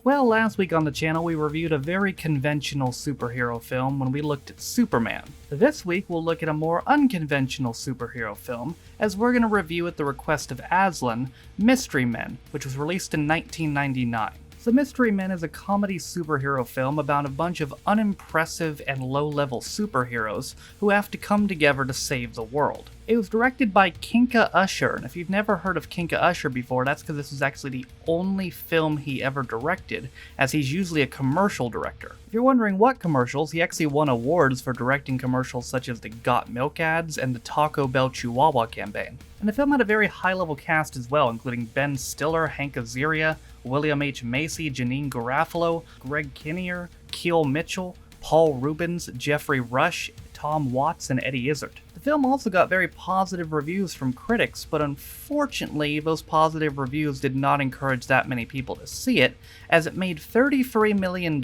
Well, last week on the channel we reviewed a very conventional superhero film when we looked at Superman. This week we'll look at a more unconventional superhero film, as we're going to review at the request of Aslan, Mystery Men, which was released in 1999. So Mystery Men is a comedy superhero film about a bunch of unimpressive and low-level superheroes who have to come together to save the world. It was directed by Kinka Usher, and if you've never heard of Kinka Usher before, that's because this was actually the only film he ever directed, as he's usually a commercial director. If you're wondering what commercials, he actually won awards for directing commercials such as the Got Milk ads and the Taco Bell Chihuahua campaign. And the film had a very high-level cast as well, including Ben Stiller, Hank Azaria, William H. Macy, Janine Garofalo, Greg Kinnear, Keel Mitchell, Paul Rubens, Jeffrey Rush, Tom Watts, and Eddie Izzard. The film also got very positive reviews from critics, but unfortunately those positive reviews did not encourage that many people to see it, as it made $33 million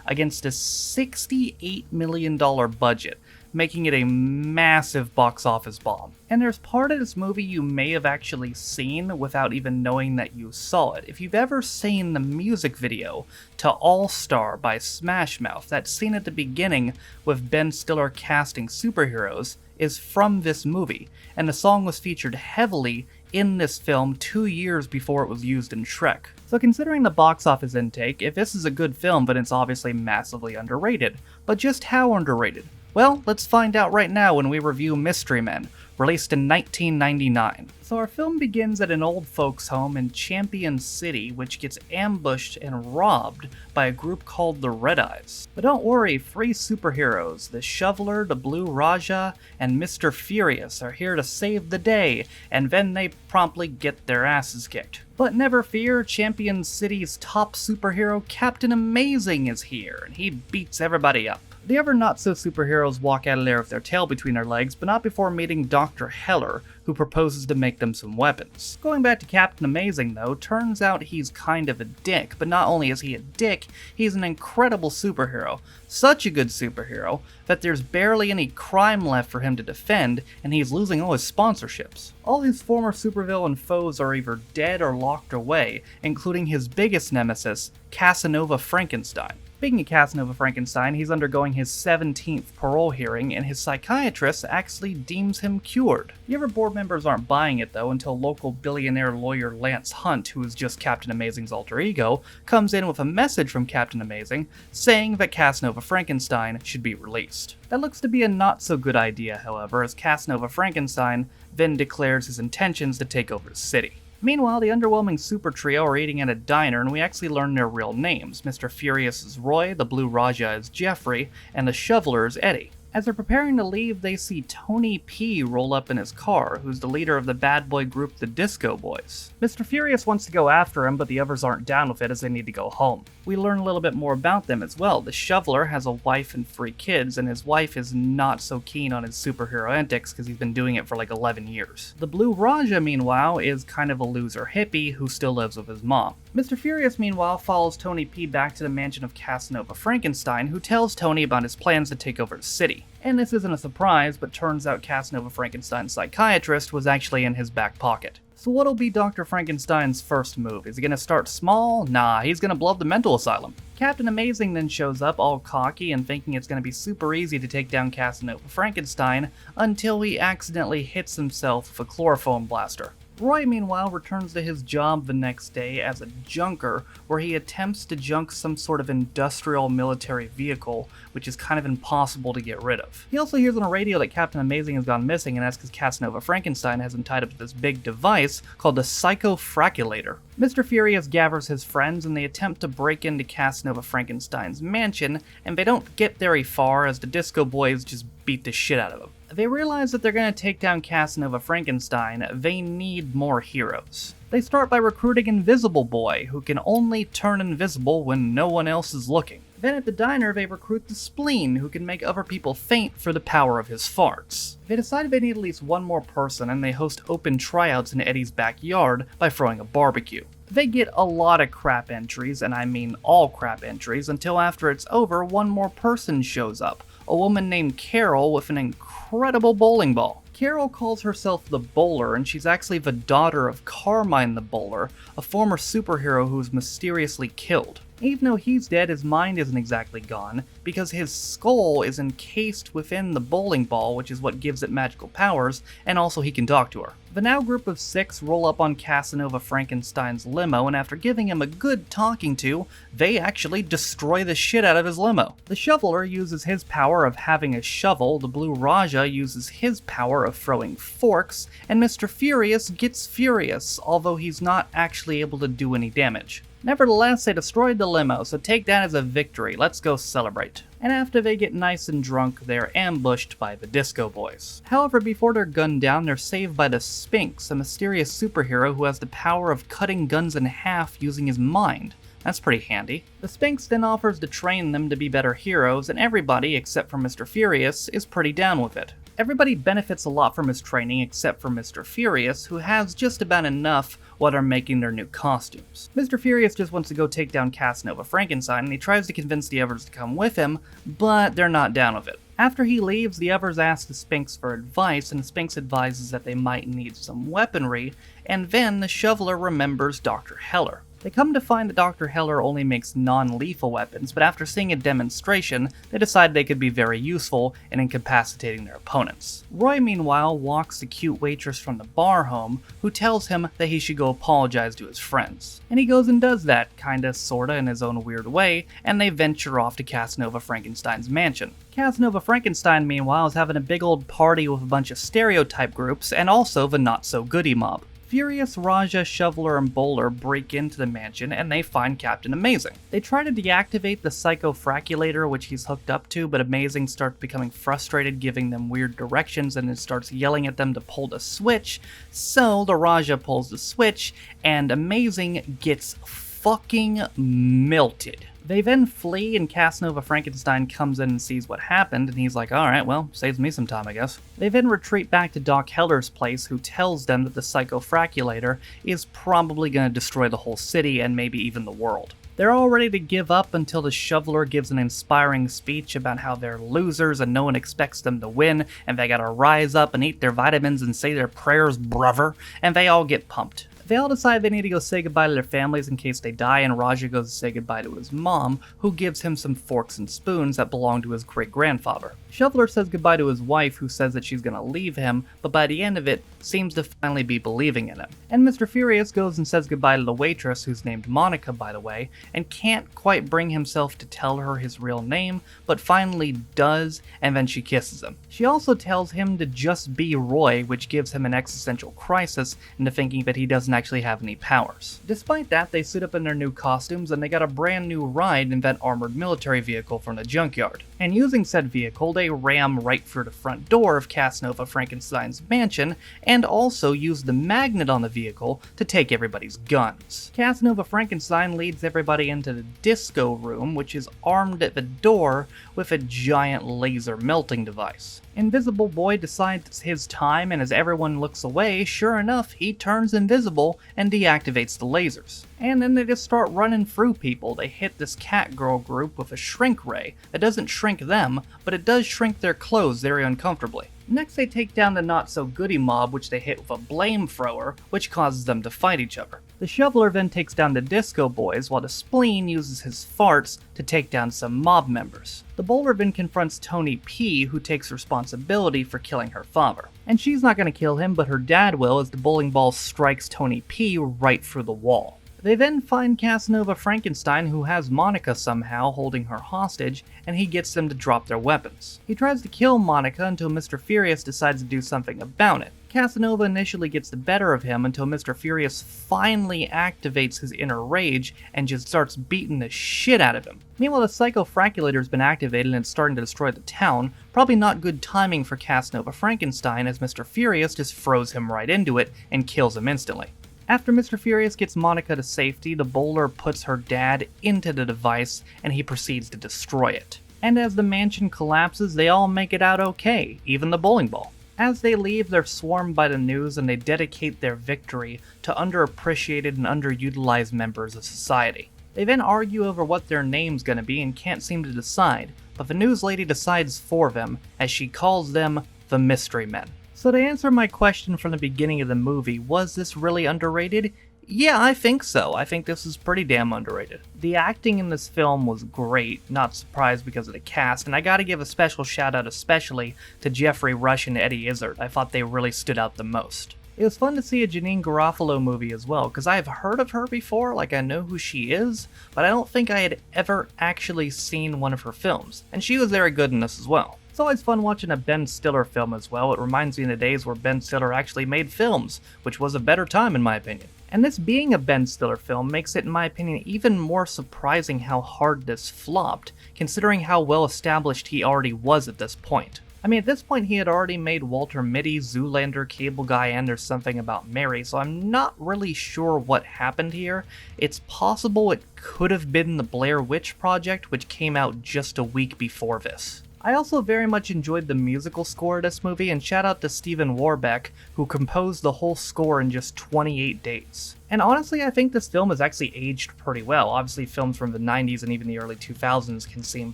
against a $68 million budget, making it a massive box office bomb. And there's part of this movie you may have actually seen without even knowing that you saw it. If you've ever seen the music video to All Star by Smash Mouth, that scene at the beginning with Ben Stiller casting superheroes is from this movie, and the song was featured heavily in this film 2 years before it was used in Shrek. So considering the box office intake, if this is a good film, then it's obviously massively underrated. But just how underrated? Well, let's find out right now when we review Mystery Men, released in 1999. So our film begins at an old folks' home in Champion City, which gets ambushed and robbed by a group called the Red Eyes. But don't worry, 3 superheroes, the Shoveler, the Blue Raja, and Mr. Furious are here to save the day, and then they promptly get their asses kicked. But never fear, Champion City's top superhero, Captain Amazing, is here, and he beats everybody up. The other not-so-superheroes walk out of there with their tail between their legs, but not before meeting Dr. Heller, who proposes to make them some weapons. Going back to Captain Amazing, though, turns out he's kind of a dick, but not only is he a dick, he's an incredible superhero. Such a good superhero that there's barely any crime left for him to defend, and he's losing all his sponsorships. All his former supervillain foes are either dead or locked away, including his biggest nemesis, Casanova Frankenstein. Speaking of Casanova Frankenstein, he's undergoing his 17th parole hearing, and his psychiatrist actually deems him cured. The other board members aren't buying it though until local billionaire lawyer Lance Hunt, who is just Captain Amazing's alter ego, comes in with a message from Captain Amazing saying that Casanova Frankenstein should be released. That looks to be a not so good idea, however, as Casanova Frankenstein then declares his intentions to take over the city. Meanwhile, the underwhelming super trio are eating at a diner, and we actually learn their real names. Mr. Furious is Roy, the Blue Raja is Jeffrey, and the Shoveler is Eddie. As they're preparing to leave, they see Tony P roll up in his car, who's the leader of the bad boy group the Disco Boys. Mr. Furious wants to go after him, but the others aren't down with it as they need to go home. We learn a little bit more about them as well. The Shoveler has a wife and 3 kids, and his wife is not so keen on his superhero antics because he's been doing it for like 11 years. The Blue Raja, meanwhile, is kind of a loser hippie who still lives with his mom. Mr. Furious, meanwhile, follows Tony P back to the mansion of Casanova Frankenstein, who tells Tony about his plans to take over the city. And this isn't a surprise, but turns out Casanova Frankenstein's psychiatrist was actually in his back pocket. So what'll be Dr. Frankenstein's first move? Is he gonna start small? Nah, he's gonna blow up the mental asylum. Captain Amazing then shows up all cocky and thinking it's gonna be super easy to take down Casanova Frankenstein until he accidentally hits himself with a chloroform blaster. Roy, meanwhile, returns to his job the next day as a junker, where he attempts to junk some sort of industrial military vehicle, which is kind of impossible to get rid of. He also hears on a radio that Captain Amazing has gone missing, and that's because Casanova Frankenstein has him tied up to this big device called the Psychofraculator. Mr. Furious gathers his friends, and they attempt to break into Casanova Frankenstein's mansion, and they don't get very far as the Disco Boys just beat the shit out of them. They realize that they're going to take down Casanova Frankenstein, they need more heroes. They start by recruiting Invisible Boy, who can only turn invisible when no one else is looking. Then at the diner, they recruit the Spleen, who can make other people faint for the power of his farts. They decide they need at least one more person, and they host open tryouts in Eddie's backyard by throwing a barbecue. They get a lot of crap entries, and I mean all crap entries, until after it's over, one more person shows up. A woman named Carol with an incredible bowling ball. Carol calls herself the Bowler, and she's actually the daughter of Carmine the Bowler, a former superhero who was mysteriously killed. Even though he's dead, his mind isn't exactly gone, because his skull is encased within the bowling ball, which is what gives it magical powers, and also he can talk to her. The now group of 6 roll up on Casanova Frankenstein's limo, and after giving him a good talking to, they actually destroy the shit out of his limo. The shoveler uses his power of having a shovel, the Blue Raja uses his power of throwing forks, and Mr. Furious gets furious, although he's not actually able to do any damage. Nevertheless, they destroyed the limo, so take that as a victory. Let's go celebrate. And after they get nice and drunk, they're ambushed by the Disco Boys. However, before they're gunned down, they're saved by the Sphinx, a mysterious superhero who has the power of cutting guns in half using his mind. That's pretty handy. The Sphinx then offers to train them to be better heroes, and everybody, except for Mr. Furious, is pretty down with it. Everybody benefits a lot from his training except for Mr. Furious, who has just about enough while they're making their new costumes. Mr. Furious just wants to go take down Casanova Frankenstein, and he tries to convince the others to come with him, but they're not down with it. After he leaves, the others ask the Sphinx for advice, and the Sphinx advises that they might need some weaponry, and then the shoveler remembers Dr. Heller. They come to find that Dr. Heller only makes non-lethal weapons, but after seeing a demonstration, they decide they could be very useful in incapacitating their opponents. Roy, meanwhile, walks the cute waitress from the bar home, who tells him that he should go apologize to his friends. And he goes and does that, kinda, sorta, in his own weird way, and they venture off to Casanova Frankenstein's mansion. Casanova Frankenstein, meanwhile, is having a big old party with a bunch of stereotype groups, and also the not-so-goody mob. Furious, Raja, Shoveler, and Bowler break into the mansion and they find Captain Amazing. They try to deactivate the psychofraculator which he's hooked up to, but Amazing starts becoming frustrated, giving them weird directions, and it starts yelling at them to pull the switch. So the Raja pulls the switch and Amazing gets fucking melted. They then flee, and Casanova Frankenstein comes in and sees what happened, and he's like, alright, well, saves me some time, I guess. They then retreat back to Doc Heller's place, who tells them that the psychofraculator is probably going to destroy the whole city and maybe even the world. They're all ready to give up until the shoveler gives an inspiring speech about how they're losers and no one expects them to win, and they gotta rise up and eat their vitamins and say their prayers, brother, and they all get pumped. They all decide they need to go say goodbye to their families in case they die, and Raja goes to say goodbye to his mom, who gives him some forks and spoons that belong to his great-grandfather. Shoveler says goodbye to his wife, who says that she's gonna leave him, but by the end of it, seems to finally be believing in him. And Mr. Furious goes and says goodbye to the waitress, who's named Monica, by the way, and can't quite bring himself to tell her his real name, but finally does, and then she kisses him. She also tells him to just be Roy, which gives him an existential crisis into thinking that he doesn't actually have any powers. Despite that, they suit up in their new costumes, and they got a brand new ride in that armored military vehicle from the junkyard. And using said vehicle, they ram right through the front door of Casanova Frankenstein's mansion, and also use the magnet on the vehicle to take everybody's guns. Casanova Frankenstein leads everybody into the disco room, which is armed at the door with a giant laser melting device. Invisible Boy decides it's his time, and as everyone looks away, sure enough, he turns invisible and deactivates the lasers. And then they just start running through people. They hit this Catgirl group with a shrink ray that doesn't shrink them, but it does shrink their clothes very uncomfortably. Next, they take down the not-so-goody mob, which they hit with a blame thrower, which causes them to fight each other. The Shoveler then takes down the Disco Boys, while the Spleen uses his farts to take down some mob members. The Bowler then confronts Tony P, who takes responsibility for killing her father. And she's not going to kill him, but her dad will, as the bowling ball strikes Tony P right through the wall. They then find Casanova Frankenstein, who has Monica somehow holding her hostage, and he gets them to drop their weapons. He tries to kill Monica until Mr. Furious decides to do something about it. Casanova initially gets the better of him until Mr. Furious finally activates his inner rage and just starts beating the shit out of him. Meanwhile, the psychofraculator's been activated and it's starting to destroy the town. Probably not good timing for Casanova Frankenstein, as Mr. Furious just throws him right into it and kills him instantly. After Mr. Furious gets Monica to safety, the Bowler puts her dad into the device and he proceeds to destroy it. And as the mansion collapses, they all make it out okay, even the bowling ball. As they leave, they're swarmed by the news and they dedicate their victory to underappreciated and underutilized members of society. They then argue over what their name's gonna be and can't seem to decide, but the news lady decides for them as she calls them the Mystery Men. So to answer my question from the beginning of the movie, was this really underrated? Yeah, I think so. I think this is pretty damn underrated. The acting in this film was great, not surprised because of the cast, and I gotta give a special shout out especially to Jeffrey Rush and Eddie Izzard. I thought they really stood out the most. It was fun to see a Janine Garofalo movie as well, because I have heard of her before, like I know who she is, but I don't think I had ever actually seen one of her films, and she was very good in this as well. It's always fun watching a Ben Stiller film as well. It reminds me of the days where Ben Stiller actually made films, which was a better time in my opinion. And this being a Ben Stiller film makes it, in my opinion, even more surprising how hard this flopped, considering how well established he already was at this point. I mean, at this point he had already made Walter Mitty, Zoolander, Cable Guy, and There's Something About Mary, so I'm not really sure what happened here. It's possible it could have been the Blair Witch Project, which came out just a week before this. I also very much enjoyed the musical score of this movie, and shout out to Stephen Warbeck, who composed the whole score in just 28 days. And honestly, I think this film has actually aged pretty well. Obviously, films from the 90s and even the early 2000s can seem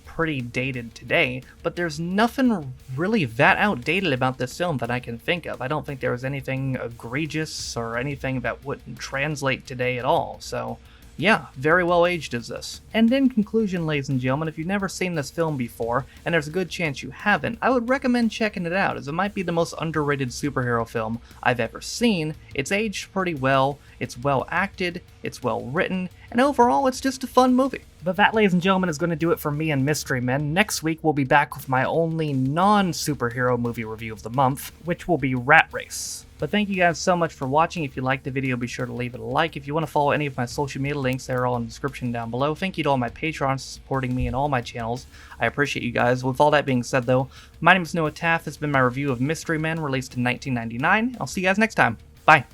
pretty dated today, but there's nothing really that outdated about this film that I can think of. I don't think there was anything egregious or anything that wouldn't translate today at all, so yeah, very well aged is this. And in conclusion, ladies and gentlemen, if you've never seen this film before, and there's a good chance you haven't, I would recommend checking it out, as it might be the most underrated superhero film I've ever seen. It's aged pretty well, it's well acted, it's well written, and overall it's just a fun movie. But that, ladies and gentlemen, is going to do it for me and Mystery Men. Next week we'll be back with my only non-superhero movie review of the month, which will be Rat Race. But thank you guys so much for watching. If you liked the video, be sure to leave it a like. If you want to follow any of my social media links, they're all in the description down below. Thank you to all my patrons for supporting me and all my channels. I appreciate you guys. With all that being said though, my name is Noah Taft. This has been my review of Mystery Men, released in 1999. I'll see you guys next time. Bye.